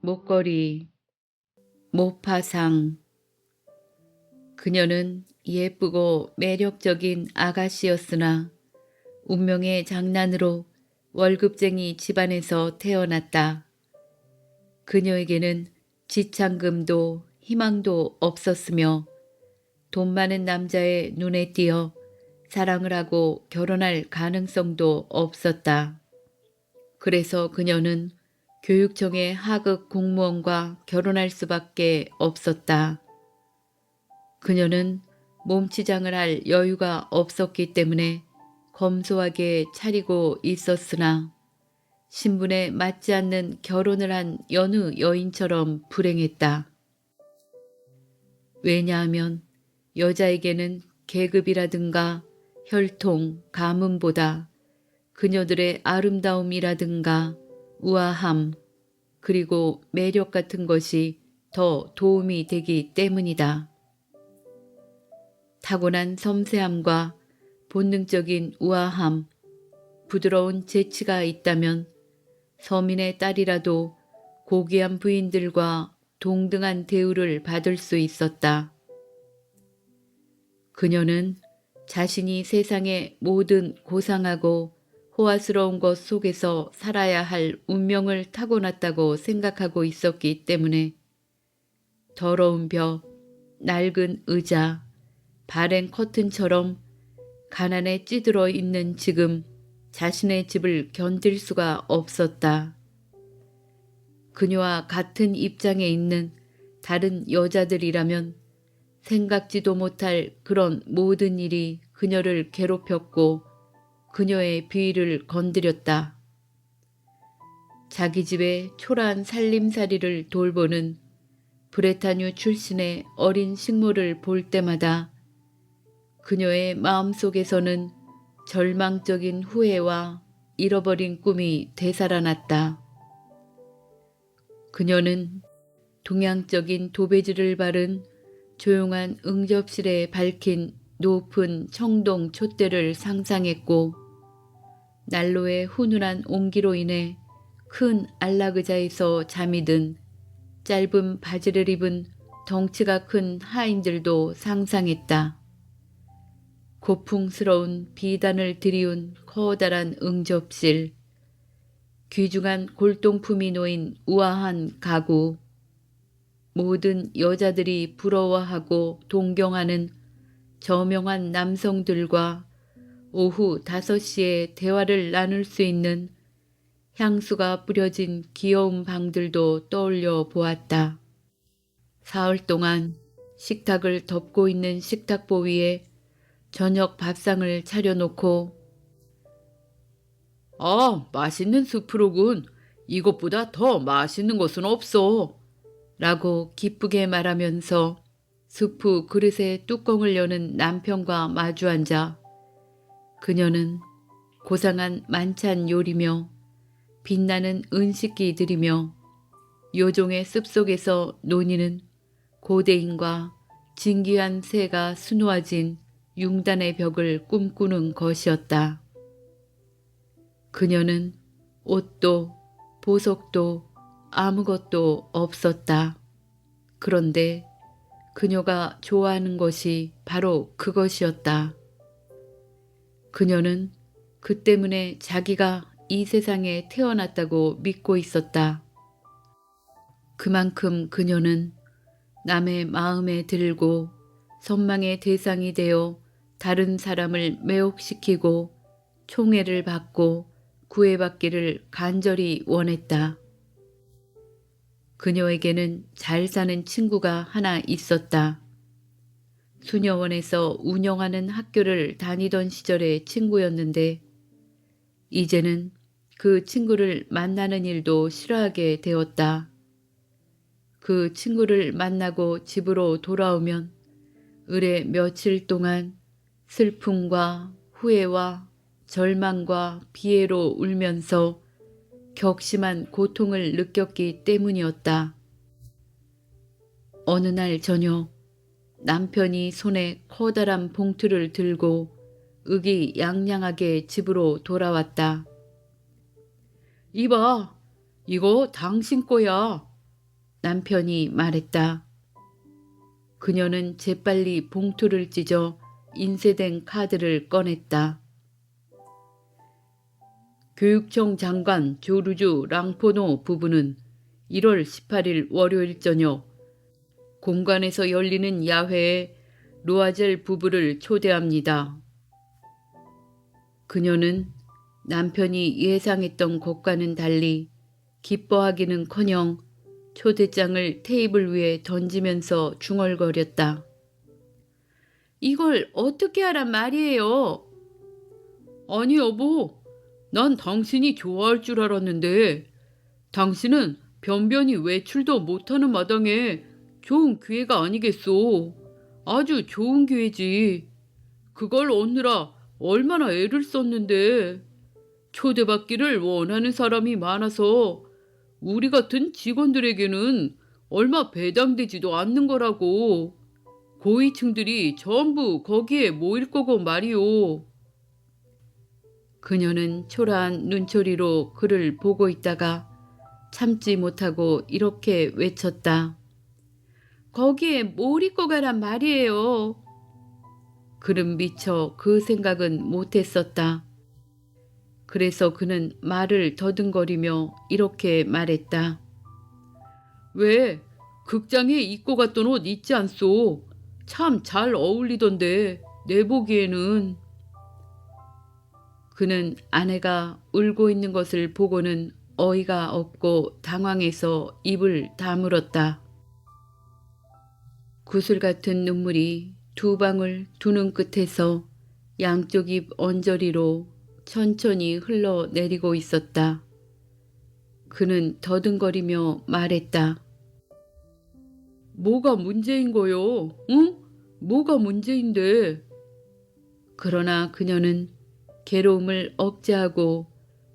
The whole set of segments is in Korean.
목걸이, 모파상. 그녀는 예쁘고 매력적인 아가씨였으나 운명의 장난으로 월급쟁이 집안에서 태어났다. 그녀에게는 지창금도 희망도 없었으며 돈 많은 남자의 눈에 띄어 사랑을 하고 결혼할 가능성도 없었다. 그래서 그녀는 교육청의 하급 공무원과 결혼할 수밖에 없었다. 그녀는 몸치장을 할 여유가 없었기 때문에 검소하게 차리고 있었으나 신분에 맞지 않는 결혼을 한 여느 여인처럼 불행했다. 왜냐하면 여자에게는 계급이라든가 혈통, 가문보다 그녀들의 아름다움이라든가 우아함, 그리고 매력 같은 것이 더 도움이 되기 때문이다. 타고난 섬세함과 본능적인 우아함, 부드러운 재치가 있다면 서민의 딸이라도 고귀한 부인들과 동등한 대우를 받을 수 있었다. 그녀는 자신이 세상의 모든 고상하고 호화스러운 것 속에서 살아야 할 운명을 타고났다고 생각하고 있었기 때문에 더러운 벽, 낡은 의자, 바랜 커튼처럼 가난에 찌들어 있는 지금 자신의 집을 견딜 수가 없었다. 그녀와 같은 입장에 있는 다른 여자들이라면 생각지도 못할 그런 모든 일이 그녀를 괴롭혔고 그녀의 비위를 건드렸다. 자기 집의 초라한 살림살이를 돌보는 브레타뉴 출신의 어린 식모를 볼 때마다 그녀의 마음속에서는 절망적인 후회와 잃어버린 꿈이 되살아났다. 그녀는 동양적인 도배지를 바른 조용한 응접실에 밝힌 높은 청동 촛대를 상상했고 난로의 훈훈한 온기로 인해 큰 안락의자에서 잠이 든 짧은 바지를 입은 덩치가 큰 하인들도 상상했다. 고풍스러운 비단을 들이운 커다란 응접실, 귀중한 골동품이 놓인 우아한 가구, 모든 여자들이 부러워하고 동경하는 저명한 남성들과 오후 5시에 대화를 나눌 수 있는 향수가 뿌려진 귀여운 방들도 떠올려 보았다. 사흘 동안 식탁을 덮고 있는 식탁보 위에 저녁 밥상을 차려놓고 맛있는 수프로군. 이것보다 더 맛있는 것은 없어. 라고 기쁘게 말하면서 수프 그릇의 뚜껑을 여는 남편과 마주 앉아 그녀는 고상한 만찬 요리며 빛나는 은식기들이며 요종의 숲속에서 논이는 고대인과 진귀한 새가 수놓아진 융단의 벽을 꿈꾸는 것이었다. 그녀는 옷도 보석도 아무것도 없었다. 그런데 그녀가 좋아하는 것이 바로 그것이었다. 그녀는 그 때문에 자기가 이 세상에 태어났다고 믿고 있었다. 그만큼 그녀는 남의 마음에 들고 선망의 대상이 되어 다른 사람을 매혹시키고 총애를 받고 구애받기를 간절히 원했다. 그녀에게는 잘 사는 친구가 하나 있었다. 수녀원에서 운영하는 학교를 다니던 시절의 친구였는데 이제는 그 친구를 만나는 일도 싫어하게 되었다. 그 친구를 만나고 집으로 돌아오면 을에 며칠 동안 슬픔과 후회와 절망과 비애로 울면서 격심한 고통을 느꼈기 때문이었다. 어느 날 저녁 남편이 손에 커다란 봉투를 들고 의기양양하게 집으로 돌아왔다. 이봐, 이거 당신 거야. 남편이 말했다. 그녀는 재빨리 봉투를 찢어 인쇄된 카드를 꺼냈다. 교육청 장관 조르주 랑포노 부부는 1월 18일 월요일 저녁 공관에서 열리는 야회에 루아젤 부부를 초대합니다. 그녀는 남편이 예상했던 것과는 달리 기뻐하기는커녕 초대장을 테이블 위에 던지면서 중얼거렸다. 이걸 어떻게 하란 말이에요? 아니 여보, 난 당신이 좋아할 줄 알았는데 당신은 변변히 외출도 못하는 마당에 좋은 기회가 아니겠소. 아주 좋은 기회지. 그걸 얻느라 얼마나 애를 썼는데 초대받기를 원하는 사람이 많아서 우리 같은 직원들에게는 얼마 배당되지도 않는 거라고. 고위층들이 전부 거기에 모일 거고 말이오. 그녀는 초라한 눈초리로 그를 보고 있다가 참지 못하고 이렇게 외쳤다. 거기에 모일 거 가란 말이에요. 그는 미처 그 생각은 못했었다. 그래서 그는 말을 더듬거리며 이렇게 말했다. 왜? 극장에 입고 갔던 옷 있지 않소? 참 잘 어울리던데 내 보기에는. 그는 아내가 울고 있는 것을 보고는 어이가 없고 당황해서 입을 다물었다. 구슬 같은 눈물이 두 방울 두 눈끝에서 양쪽 입 언저리로 천천히 흘러내리고 있었다. 그는 더듬거리며 말했다. 뭐가 문제인 거요? 응? 뭐가 문제인데? 그러나 그녀는 괴로움을 억제하고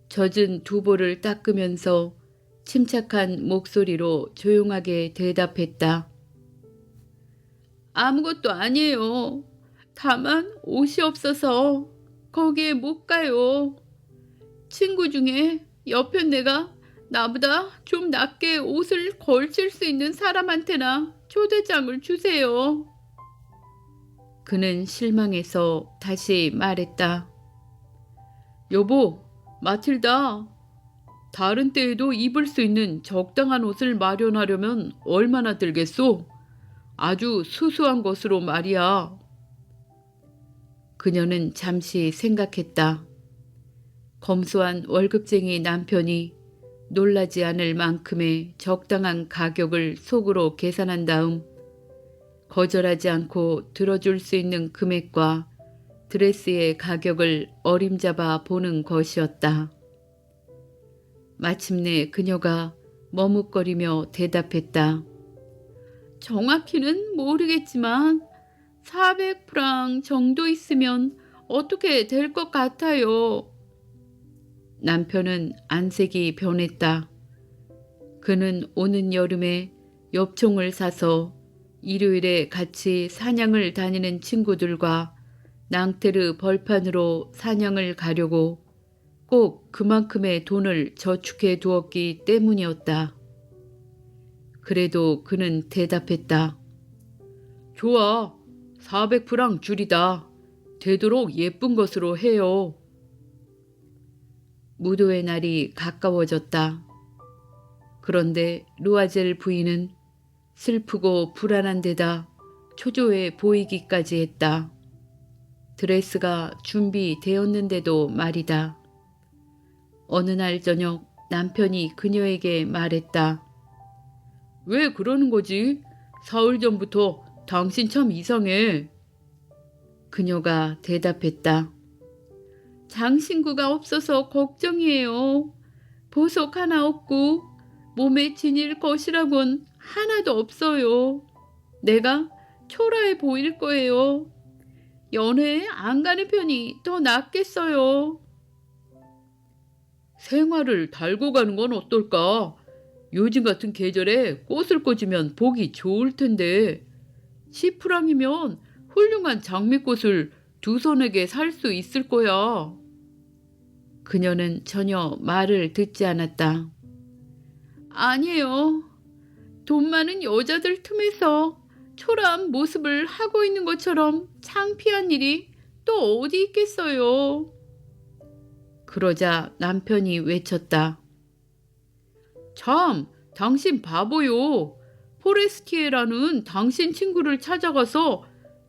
젖은 두 볼을 닦으면서 침착한 목소리로 조용하게 대답했다. 아무것도 아니에요. 다만 옷이 없어서 거기에 못 가요. 친구 중에 옆에 내가 나보다 좀 낮게 옷을 걸칠 수 있는 사람한테나 초대장을 주세요. 그는 실망해서 다시 말했다. 여보, 마틸다. 다른 때에도 입을 수 있는 적당한 옷을 마련하려면 얼마나 들겠소? 아주 수수한 것으로 말이야. 그녀는 잠시 생각했다. 검소한 월급쟁이 남편이 놀라지 않을 만큼의 적당한 가격을 속으로 계산한 다음 거절하지 않고 들어줄 수 있는 금액과 드레스의 가격을 어림잡아 보는 것이었다. 마침내 그녀가 머뭇거리며 대답했다. 정확히는 모르겠지만 400프랑 정도 있으면 어떻게 될 것 같아요. 남편은 안색이 변했다. 그는 오는 여름에 엽총을 사서 일요일에 같이 사냥을 다니는 친구들과 낭테르 벌판으로 사냥을 가려고 꼭 그만큼의 돈을 저축해 두었기 때문이었다. 그래도 그는 대답했다. 좋아, 400프랑 줄이다. 되도록 예쁜 것으로 해요. 무도의 날이 가까워졌다. 그런데 루아젤 부인은 슬프고 불안한 데다 초조해 보이기까지 했다. 드레스가 준비되었는데도 말이다. 어느 날 저녁 남편이 그녀에게 말했다. 왜 그러는 거지? 사흘 전부터 당신 참 이상해. 그녀가 대답했다. 장신구가 없어서 걱정이에요. 보석 하나 없고 몸에 지닐 것이라곤 하나도 없어요. 내가 초라해 보일 거예요. 연회에 안 가는 편이 더 낫겠어요. 생화를 달고 가는 건 어떨까? 요즘 같은 계절에 꽃을 꽂으면 보기 좋을 텐데 10프랑이면 훌륭한 장미꽃을 두 손에게 살 수 있을 거야. 그녀는 전혀 말을 듣지 않았다. 아니에요. 돈 많은 여자들 틈에서 초라한 모습을 하고 있는 것처럼 창피한 일이 또 어디 있겠어요. 그러자 남편이 외쳤다. 참, 당신 바보요. 포레스티에라는 당신 친구를 찾아가서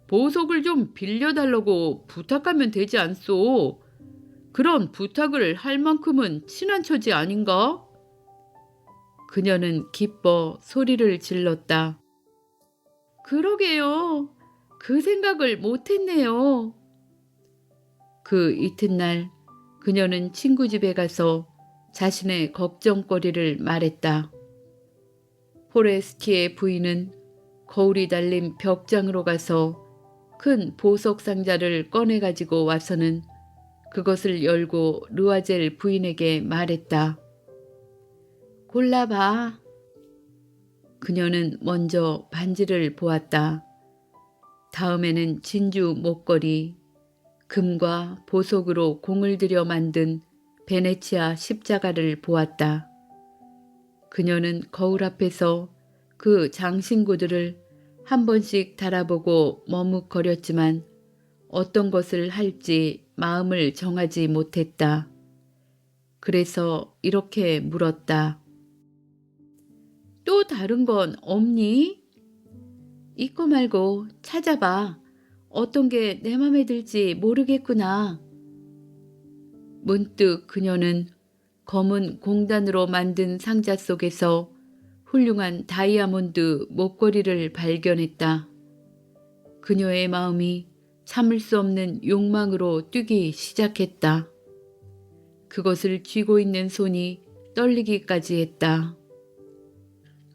보석을 좀 빌려달라고 부탁하면 되지 않소. 그런 부탁을 할 만큼은 친한 처지 아닌가? 그녀는 기뻐 소리를 질렀다. 그러게요. 그 생각을 못했네요. 그 이튿날 그녀는 친구 집에 가서 자신의 걱정거리를 말했다. 포레스티의 부인은 거울이 달린 벽장으로 가서 큰 보석 상자를 꺼내가지고 와서는 그것을 열고 르와젤 부인에게 말했다. 골라봐. 그녀는 먼저 반지를 보았다. 다음에는 진주 목걸이, 금과 보석으로 공을 들여 만든 베네치아 십자가를 보았다. 그녀는 거울 앞에서 그 장신구들을 한 번씩 달아보고 머뭇거렸지만 어떤 것을 할지 마음을 정하지 못했다. 그래서 이렇게 물었다. 또 다른 건 없니? 있고 말고 찾아봐. 어떤 게 내 맘에 들지 모르겠구나. 문득 그녀는 검은 공단으로 만든 상자 속에서 훌륭한 다이아몬드 목걸이를 발견했다. 그녀의 마음이 참을 수 없는 욕망으로 뛰기 시작했다. 그것을 쥐고 있는 손이 떨리기까지 했다.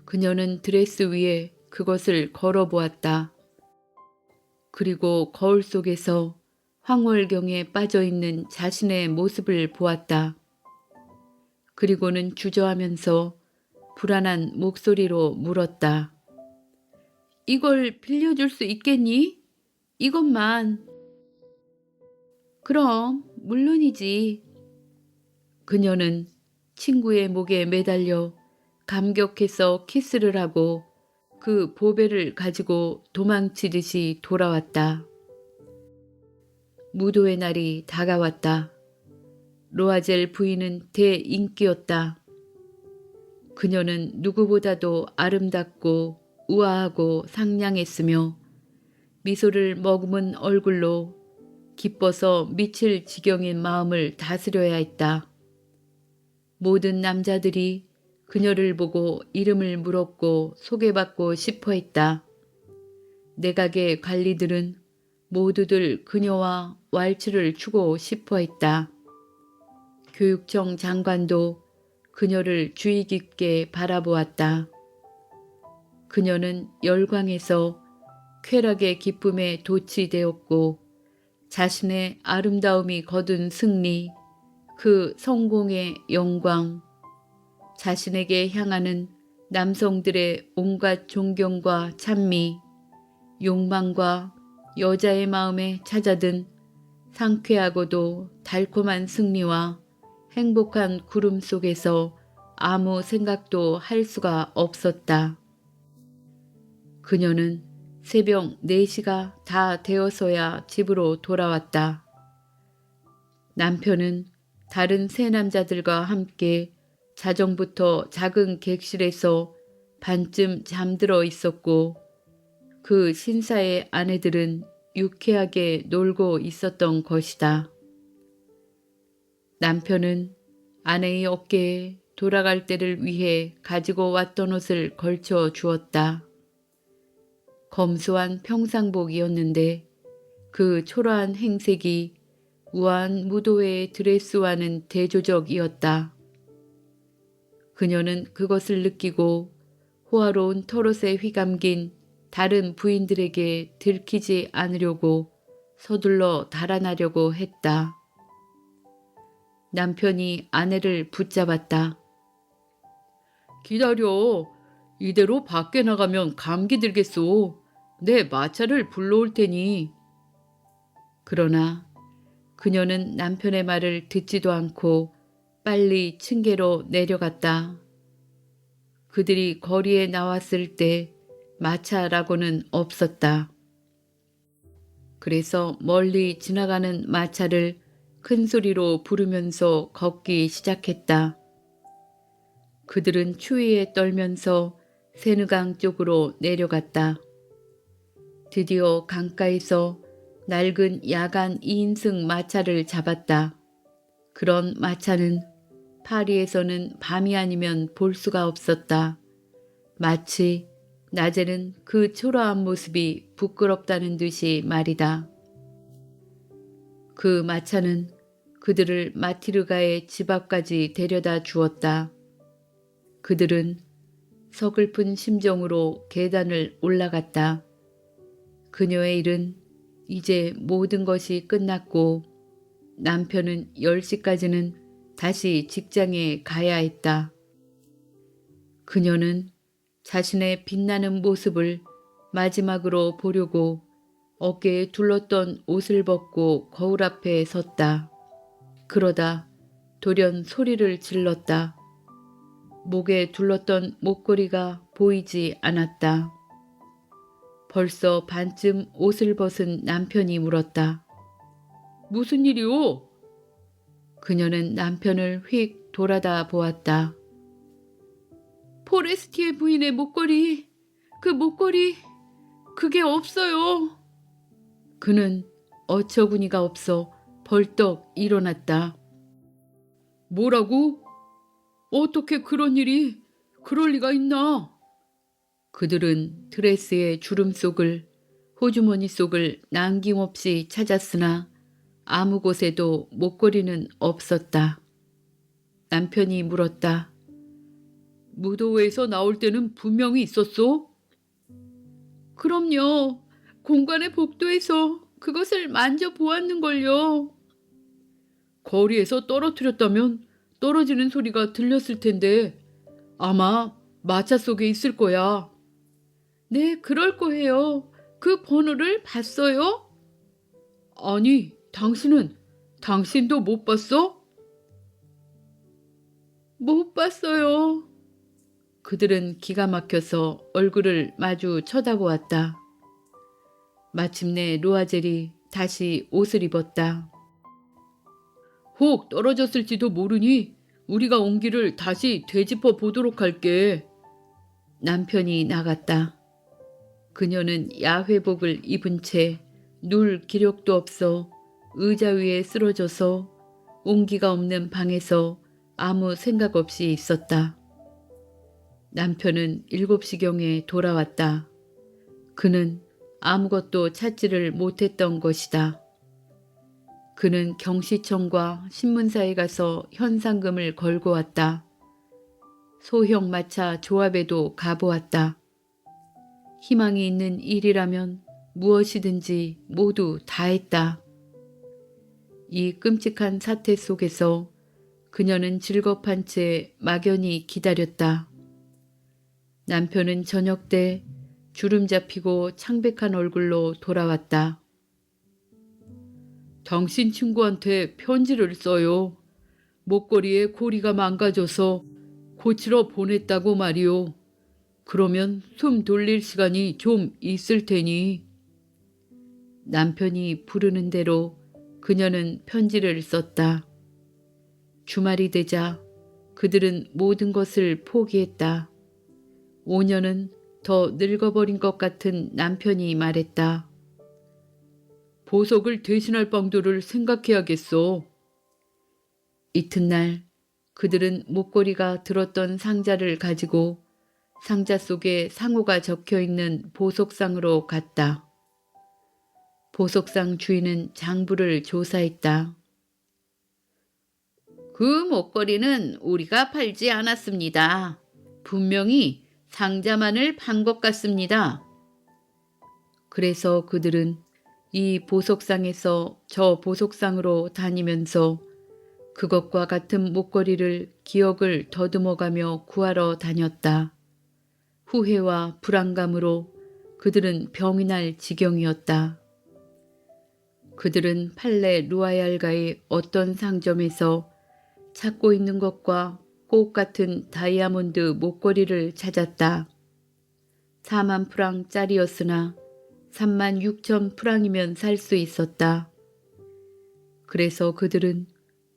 그녀는 드레스 위에 그것을 걸어보았다. 그리고 거울 속에서 황홀경에 빠져있는 자신의 모습을 보았다. 그리고는 주저하면서 불안한 목소리로 물었다. 이걸 빌려줄 수 있겠니? 이것만. 그럼 물론이지. 그녀는 친구의 목에 매달려 감격해서 키스를 하고 그 보배를 가지고 도망치듯이 돌아왔다. 무도의 날이 다가왔다. 로아젤 부인은 대인기였다. 그녀는 누구보다도 아름답고 우아하고 상냥했으며 미소를 머금은 얼굴로 기뻐서 미칠 지경인 마음을 다스려야 했다. 모든 남자들이 그녀를 보고 이름을 물었고 소개받고 싶어 했다. 내각의 관리들은 모두들 그녀와 왈츠를 추고 싶어 했다. 교육청 장관도 그녀를 주의 깊게 바라보았다. 그녀는 열광해서 쾌락의 기쁨에 도취되었고 자신의 아름다움이 거둔 승리, 그 성공의 영광, 자신에게 향하는 남성들의 온갖 존경과 찬미, 욕망과 여자의 마음에 찾아든 상쾌하고도 달콤한 승리와 행복한 구름 속에서 아무 생각도 할 수가 없었다. 그녀는 새벽 4시가 다 되어서야 집으로 돌아왔다. 남편은 다른 세 남자들과 함께 자정부터 작은 객실에서 반쯤 잠들어 있었고 그 신사의 아내들은 유쾌하게 놀고 있었던 것이다. 남편은 아내의 어깨에 돌아갈 때를 위해 가지고 왔던 옷을 걸쳐 주었다. 검소한 평상복이었는데 그 초라한 행색이 우아한 무도회의 드레스와는 대조적이었다. 그녀는 그것을 느끼고 호화로운 털옷에 휘감긴 다른 부인들에게 들키지 않으려고 서둘러 달아나려고 했다. 남편이 아내를 붙잡았다. 기다려. 이대로 밖에 나가면 감기 들겠소. 내 마차를 불러올 테니. 그러나 그녀는 남편의 말을 듣지도 않고 빨리 층계로 내려갔다. 그들이 거리에 나왔을 때 마차라고는 없었다. 그래서 멀리 지나가는 마차를 큰 소리로 부르면서 걷기 시작했다. 그들은 추위에 떨면서 세느강 쪽으로 내려갔다. 드디어 강가에서 낡은 야간 2인승 마차를 잡았다. 그런 마차는 파리에서는 밤이 아니면 볼 수가 없었다. 마치 낮에는 그 초라한 모습이 부끄럽다는 듯이 말이다. 그 마차는 그들을 마티르가의 집 앞까지 데려다 주었다. 그들은 서글픈 심정으로 계단을 올라갔다. 그녀의 일은 이제 모든 것이 끝났고 남편은 10시까지는 다시 직장에 가야 했다. 그녀는 자신의 빛나는 모습을 마지막으로 보려고 어깨에 둘렀던 옷을 벗고 거울 앞에 섰다. 그러다 돌연 소리를 질렀다. 목에 둘렀던 목걸이가 보이지 않았다. 벌써 반쯤 옷을 벗은 남편이 물었다. 무슨 일이오? 그녀는 남편을 휙 돌아다 보았다. 포레스티의 부인의 목걸이, 그 목걸이, 그게 없어요. 그는 어처구니가 없어 벌떡 일어났다. 뭐라고? 어떻게 그런 일이, 그럴 리가 있나? 그들은 드레스의 주름 속을, 호주머니 속을 남김없이 찾았으나 아무 곳에도 목걸이는 없었다. 남편이 물었다. 무도회에서 나올 때는 분명히 있었소? 그럼요. 공간의 복도에서 그것을 만져보았는걸요. 거리에서 떨어뜨렸다면 떨어지는 소리가 들렸을 텐데 아마 마차 속에 있을 거야. 네, 그럴 거예요. 그 번호를 봤어요? 아니, 당신도 못 봤어? 못 봤어요. 그들은 기가 막혀서 얼굴을 마주 쳐다보았다. 마침내 루아젤이 다시 옷을 입었다. 혹 떨어졌을지도 모르니 우리가 온 길을 다시 되짚어 보도록 할게. 남편이 나갔다. 그녀는 야회복을 입은 채 눌 기력도 없어 의자 위에 쓰러져서 온기가 없는 방에서 아무 생각 없이 있었다. 남편은 7시경에 돌아왔다. 그는 아무것도 찾지를 못했던 것이다. 그는 경시청과 신문사에 가서 현상금을 걸고 왔다. 소형 마차 조합에도 가보았다. 희망이 있는 일이라면 무엇이든지 모두 다 했다. 이 끔찍한 사태 속에서 그녀는 질겁한 채 막연히 기다렸다. 남편은 저녁 때 주름 잡히고 창백한 얼굴로 돌아왔다. 당신 친구한테 편지를 써요. 목걸이에 고리가 망가져서 고치러 보냈다고 말이오. 그러면 숨 돌릴 시간이 좀 있을 테니. 남편이 부르는 대로 그녀는 편지를 썼다. 주말이 되자 그들은 모든 것을 포기했다. 5년은 더 늙어버린 것 같은 남편이 말했다. 보석을 대신할 방도를 생각해야겠어. 이튿날 그들은 목걸이가 들었던 상자를 가지고 상자 속에 상호가 적혀있는 보석상으로 갔다. 보석상 주인은 장부를 조사했다. 그 목걸이는 우리가 팔지 않았습니다. 분명히 상자만을 판 것 같습니다. 그래서 그들은 이 보석상에서 저 보석상으로 다니면서 그것과 같은 목걸이를 기억을 더듬어가며 구하러 다녔다. 후회와 불안감으로 그들은 병이 날 지경이었다. 그들은 팔레 루아얄가의 어떤 상점에서 찾고 있는 것과 꽃 같은 다이아몬드 목걸이를 찾았다. 4만 프랑짜리였으나 3만 6천 프랑이면 살 수 있었다. 그래서 그들은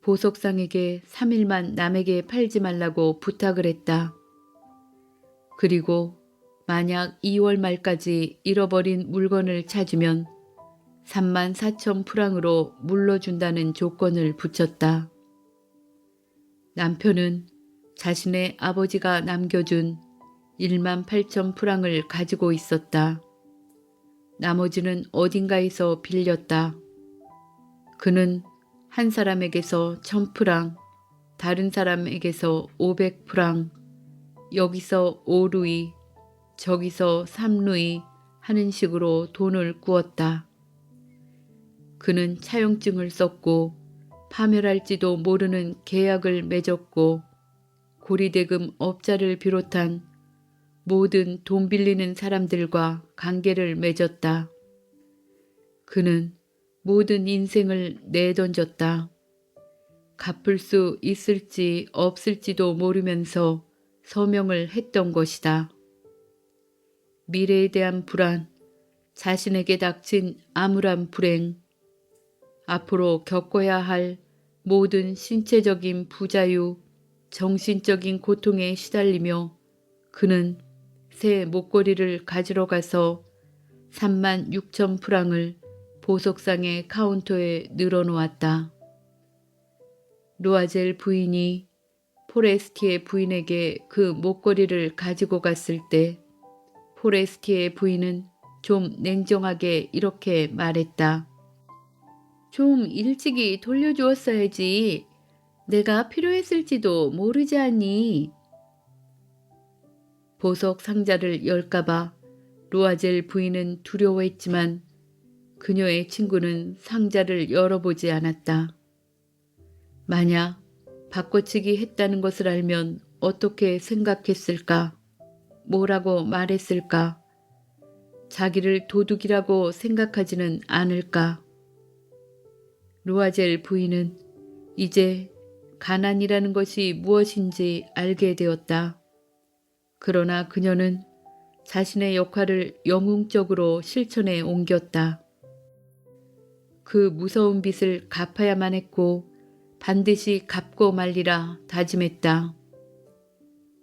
보석상에게 3일만 남에게 팔지 말라고 부탁을 했다. 그리고 만약 2월 말까지 잃어버린 물건을 찾으면 3만 4천 프랑으로 물러준다는 조건을 붙였다. 남편은 자신의 아버지가 남겨준 1만 8천 프랑을 가지고 있었다. 나머지는 어딘가에서 빌렸다. 그는 한 사람에게서 1,000프랑, 다른 사람에게서 500프랑, 여기서 5루이, 저기서 3루이 하는 식으로 돈을 꾸었다. 그는 차용증을 썼고 파멸할지도 모르는 계약을 맺었고 고리대금 업자를 비롯한 모든 돈 빌리는 사람들과 관계를 맺었다. 그는 모든 인생을 내던졌다. 갚을 수 있을지 없을지도 모르면서 서명을 했던 것이다. 미래에 대한 불안, 자신에게 닥친 암울한 불행, 앞으로 겪어야 할 모든 신체적인 부자유, 정신적인 고통에 시달리며 그는 새 목걸이를 가지러 가서 3만 6천 프랑을 보석상의 카운터에 늘어놓았다. 루아젤 부인이 포레스티의 부인에게 그 목걸이를 가지고 갔을 때 포레스티의 부인은 좀 냉정하게 이렇게 말했다. 좀 일찍이 돌려주었어야지. 내가 필요했을지도 모르지 않니? 보석 상자를 열까봐 루아젤 부인은 두려워했지만 그녀의 친구는 상자를 열어보지 않았다. 만약 바꿔치기 했다는 것을 알면 어떻게 생각했을까? 뭐라고 말했을까? 자기를 도둑이라고 생각하지는 않을까? 루아젤 부인은 이제 가난이라는 것이 무엇인지 알게 되었다. 그러나 그녀는 자신의 역할을 영웅적으로 실천에 옮겼다. 그 무서운 빚을 갚아야만 했고 반드시 갚고 말리라 다짐했다.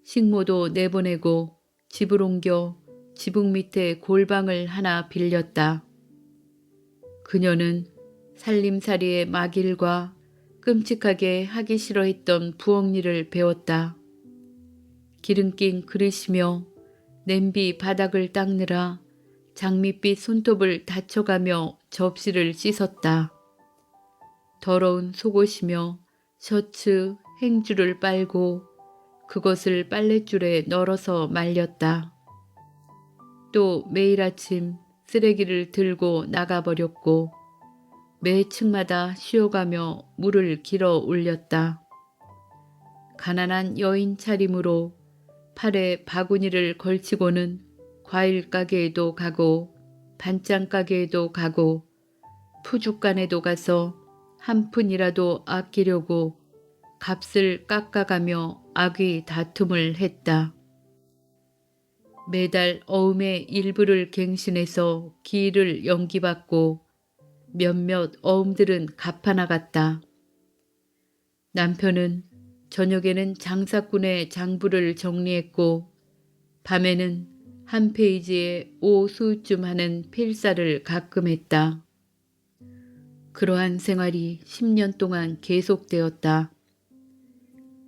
식모도 내보내고 집을 옮겨 지붕 밑에 골방을 하나 빌렸다. 그녀는 살림살이의 막일과 끔찍하게 하기 싫어했던 부엌일을 배웠다. 기름 낀 그릇이며 냄비 바닥을 닦느라 장밋빛 손톱을 다쳐가며 접시를 씻었다. 더러운 속옷이며 셔츠, 행주를 빨고 그것을 빨랫줄에 널어서 말렸다. 또 매일 아침 쓰레기를 들고 나가버렸고 매 층마다 쉬어가며 물을 길어 올렸다. 가난한 여인 차림으로 팔에 바구니를 걸치고는 과일 가게에도 가고 반찬 가게에도 가고 푸죽간에도 가서 한 푼이라도 아끼려고 값을 깎아가며 악의 다툼을 했다. 매달 어음의 일부를 갱신해서 기일을 연기받고 몇몇 어음들은 갚아나갔다. 남편은 저녁에는 장사꾼의 장부를 정리했고 밤에는 한 페이지에 오수쯤 하는 필사를 가끔 했다. 그러한 생활이 10년 동안 계속되었다.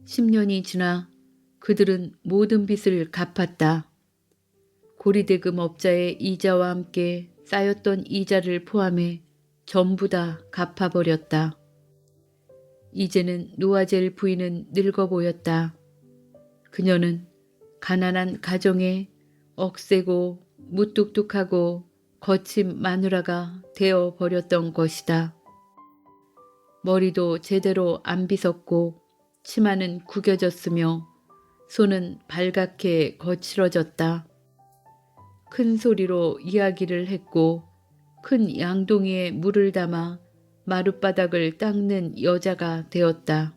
10년이 지나 그들은 모든 빚을 갚았다. 고리대금 업자의 이자와 함께 쌓였던 이자를 포함해 전부 다 갚아버렸다. 이제는 누아젤 부인은 늙어 보였다. 그녀는 가난한 가정에 억세고 무뚝뚝하고 거친 마누라가 되어버렸던 것이다. 머리도 제대로 안 빗었고 치마는 구겨졌으며 손은 발갛게 거칠어졌다. 큰 소리로 이야기를 했고 큰 양동이에 물을 담아 마룻바닥을 닦는 여자가 되었다.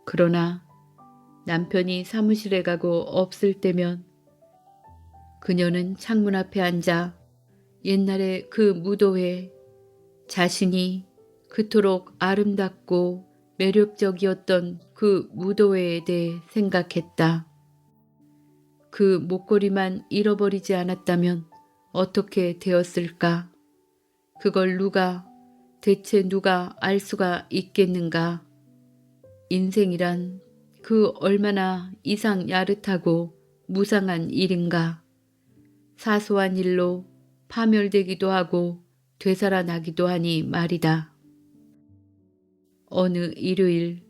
그러나 남편이 사무실에 가고 없을 때면 그녀는 창문 앞에 앉아 옛날의 그 무도회, 자신이 그토록 아름답고 매력적이었던 그 무도회에 대해 생각했다. 그 목걸이만 잃어버리지 않았다면 어떻게 되었을까? 그걸 대체 누가 알 수가 있겠는가? 인생이란 그 얼마나 이상 야릇하고 무상한 일인가? 사소한 일로 파멸되기도 하고 되살아나기도 하니 말이다. 어느 일요일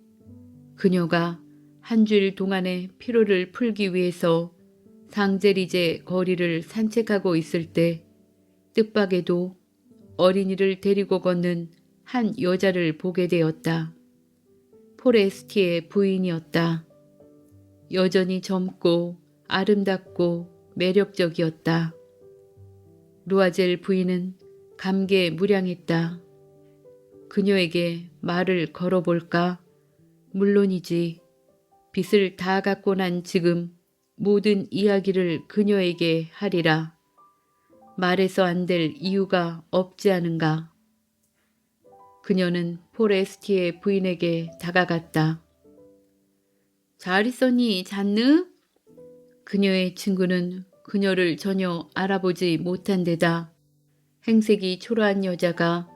그녀가 한 주일 동안의 피로를 풀기 위해서 상제리제 거리를 산책하고 있을 때 뜻밖에도 어린이를 데리고 걷는 한 여자를 보게 되었다. 포레스티의 부인이었다. 여전히 젊고 아름답고 매력적이었다. 루아젤 부인은 감개무량했다. 그녀에게 말을 걸어볼까? 물론이지. 빚을 다 갚고 난 지금 모든 이야기를 그녀에게 하리라. 말해서 안 될 이유가 없지 않은가. 그녀는 포레스티의 부인에게 다가갔다. 잘 있었니, 잔느? 그녀의 친구는 그녀를 전혀 알아보지 못한 데다 행색이 초라한 여자가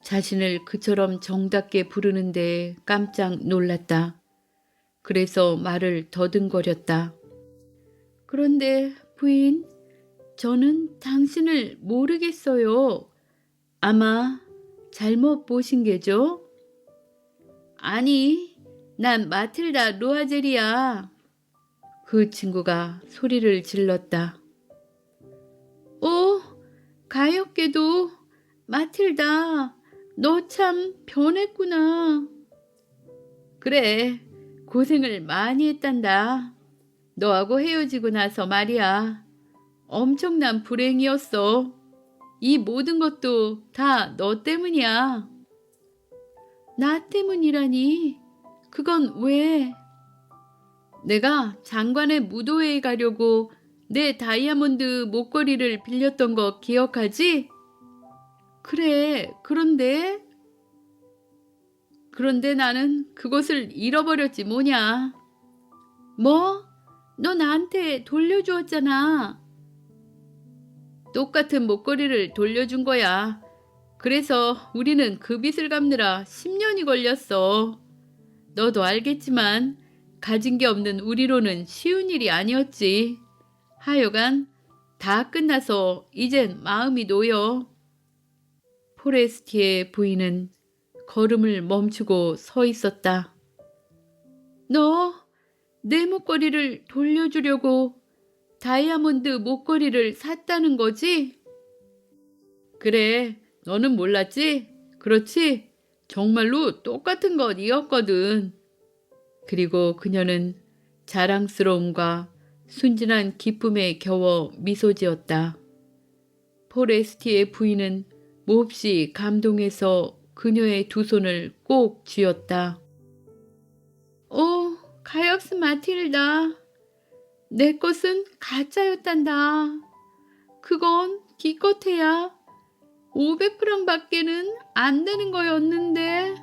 자신을 그처럼 정답게 부르는 데에 깜짝 놀랐다. 그래서 말을 더듬거렸다. 그런데 부인, 저는 당신을 모르겠어요. 아마 잘못 보신 게죠? 아니, 난 마틸다 루아젤이야. 그 친구가 소리를 질렀다. 오, 가엾게도 마틸다, 너 참 변했구나. 그래, 고생을 많이 했단다. 너하고 헤어지고 나서 말이야. 엄청난 불행이었어. 이 모든 것도 다 너 때문이야. 나 때문이라니? 그건 왜? 내가 장관의 무도회에 가려고 내 다이아몬드 목걸이를 빌렸던 거 기억하지? 그래, 그런데 나는 그것을 잃어버렸지 뭐냐. 뭐? 너 나한테 돌려주었잖아. 똑같은 목걸이를 돌려준 거야. 그래서 우리는 그 빚을 갚느라 10년이 걸렸어. 너도 알겠지만 가진 게 없는 우리로는 쉬운 일이 아니었지. 하여간 다 끝나서 이젠 마음이 놓여. 포레스티의 부인은 걸음을 멈추고 서 있었다. 너 내 목걸이를 돌려주려고 다이아몬드 목걸이를 샀다는 거지? 그래, 너는 몰랐지? 그렇지? 정말로 똑같은 것이었거든. 그리고 그녀는 자랑스러움과 순진한 기쁨에 겨워 미소 지었다. 포레스티의 부인은 몹시 감동해서 그녀의 두 손을 꼭 쥐었다. 오, 가엾스 마틸다. 내 것은 가짜였단다. 그건 기껏해야 500프랑밖에는 안 되는 거였는데.